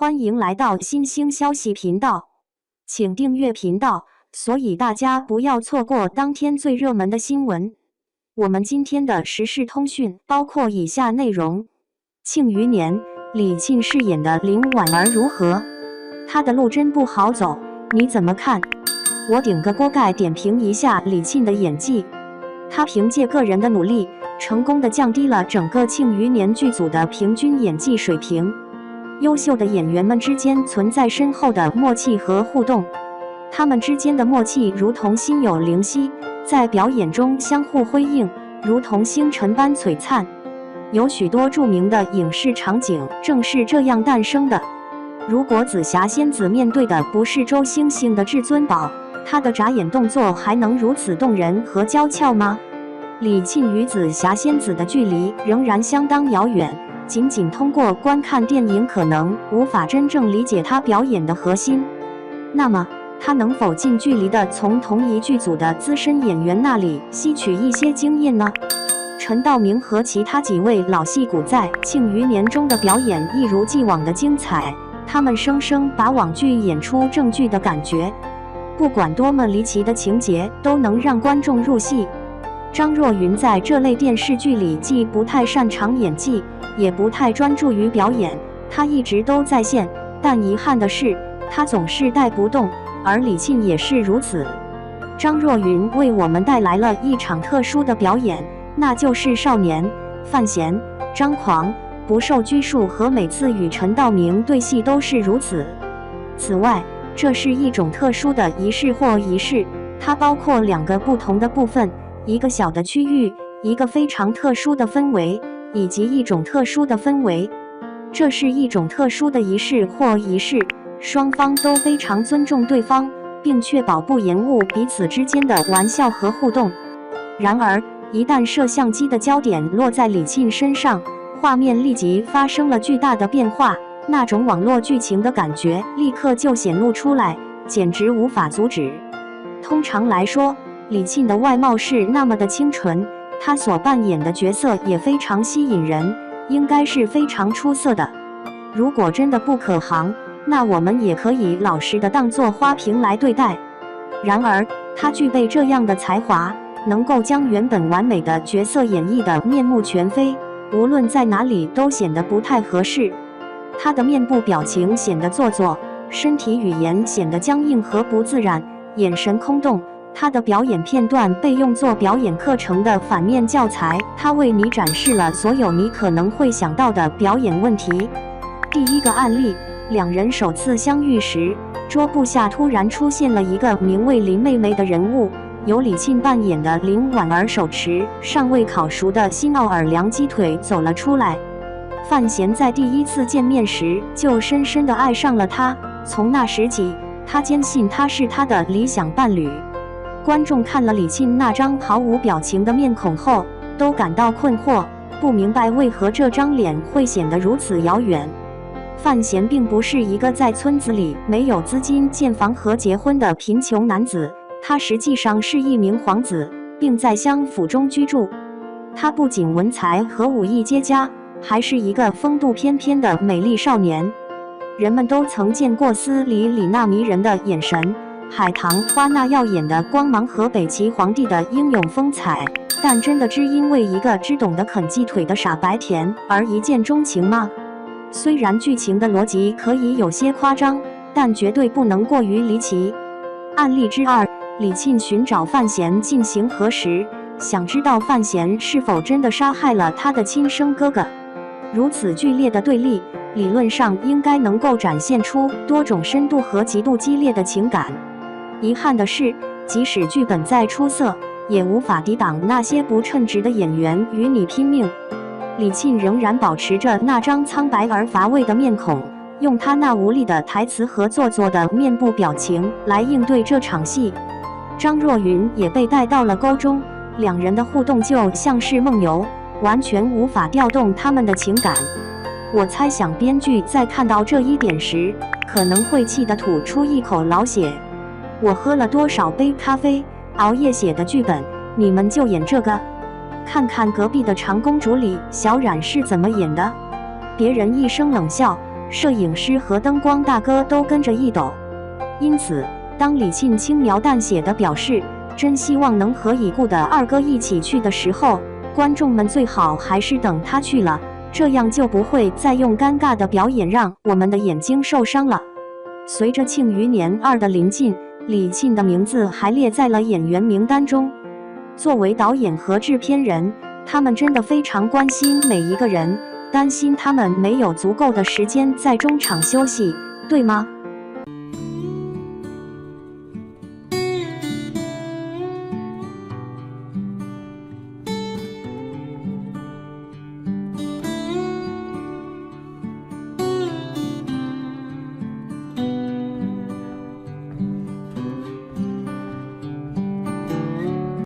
欢迎来到新兴消息频道，请订阅频道，所以大家不要错过当天最热门的新闻。我们今天的时事通讯包括以下内容：庆余年，李沁饰演的林婉儿如何？她的路真不好走，你怎么看？我顶个锅盖点评一下李沁的演技。她凭借个人的努力，成功地降低了整个庆余年剧组的平均演技水平。优秀的演员们之间存在深厚的默契和互动，他们之间的默契如同心有灵犀，在表演中相互辉映，如同星辰般璀璨。有许多著名的影视场景正是这样诞生的。如果紫霞仙子面对的不是周星星的至尊宝，她的眨眼动作还能如此动人和娇俏吗？李沁与紫霞仙子的距离仍然相当遥远，仅仅通过观看电影可能无法真正理解她表演的核心。那么她能否近距离地从同一剧组的资深演员那里吸取一些经验呢？陈道明和其他几位老戏骨在庆余年中的表演一如既往的精彩，他们生生把网剧演出正剧的感觉，不管多么离奇的情节都能让观众入戏。张若昀在这类电视剧里既不太擅长演技，也不太专注于表演，他一直都在线，但遗憾的是他总是带不动，而李沁也是如此。张若昀为我们带来了一场特殊的表演，那就是少年范闲、张狂、不受拘束和每次与陈道明对戏都是如此。此外，这是一种特殊的仪式或仪式，它包括两个不同的部分，一个小的区域，一个非常特殊的氛围，以及一种特殊的氛围。这是一种特殊的仪式或仪式，双方都非常尊重对方，并确保不延误彼此之间的玩笑和互动。然而，一旦摄像机的焦点落在李沁身上，画面立即发生了巨大的变化，那种网络剧情的感觉立刻就显露出来，简直无法阻止。通常来说，李沁的外貌是那么的清纯，她所扮演的角色也非常吸引人，应该是非常出色的。如果真的不可行，那我们也可以老实的当作花瓶来对待。然而，她具备这样的才华，能够将原本完美的角色演绎得面目全非，无论在哪里都显得不太合适。她的面部表情显得做作，身体语言显得僵硬和不自然，眼神空洞。他的表演片段被用作表演课程的反面教材，他为你展示了所有你可能会想到的表演问题。第一个案例，两人首次相遇时，桌布下突然出现了一个名为林妹妹的人物，由李沁扮演的林婉儿手持尚未烤熟的新奥尔良鸡腿走了出来。范闲在第一次见面时就深深地爱上了她，从那时起，他坚信她是他的理想伴侣。观众看了李沁那张毫无表情的面孔后，都感到困惑，不明白为何这张脸会显得如此遥远。范闲并不是一个在村子里没有资金建房和结婚的贫穷男子，他实际上是一名皇子，并在乡府中居住。他不仅文才和武艺皆佳，还是一个风度翩翩的美丽少年。人们都曾见过司礼里那迷人的眼神，海棠花那耀眼的光芒和北齐皇帝的英勇风采，但真的只因为一个只懂得啃鸡腿的傻白甜而一见钟情吗？虽然剧情的逻辑可以有些夸张，但绝对不能过于离奇。案例之二，李沁寻找范闲进行核实，想知道范闲是否真的杀害了他的亲生哥哥。如此剧烈的对立，理论上应该能够展现出多种深度和极度激烈的情感。遗憾的是，即使剧本再出色，也无法抵挡那些不称职的演员与你拼命。李沁仍然保持着那张苍白而乏味的面孔，用他那无力的台词和做作的面部表情来应对这场戏。张若昀也被带到了沟中，两人的互动就像是梦游，完全无法调动他们的情感。我猜想编剧在看到这一点时，可能会气得吐出一口老血。我喝了多少杯咖啡，熬夜写的剧本，你们就演这个？看看隔壁的长公主里小冉是怎么演的。别人一声冷笑，摄影师和灯光大哥都跟着一抖。因此，当李沁轻描淡写地表示真希望能和已故的二哥一起去的时候，观众们最好还是等他去了，这样就不会再用尴尬的表演让我们的眼睛受伤了。随着《庆余年2》的临近，李沁的名字还列在了演员名单中。作为导演和制片人，他们真的非常关心每一个人，担心他们没有足够的时间在中场休息，对吗？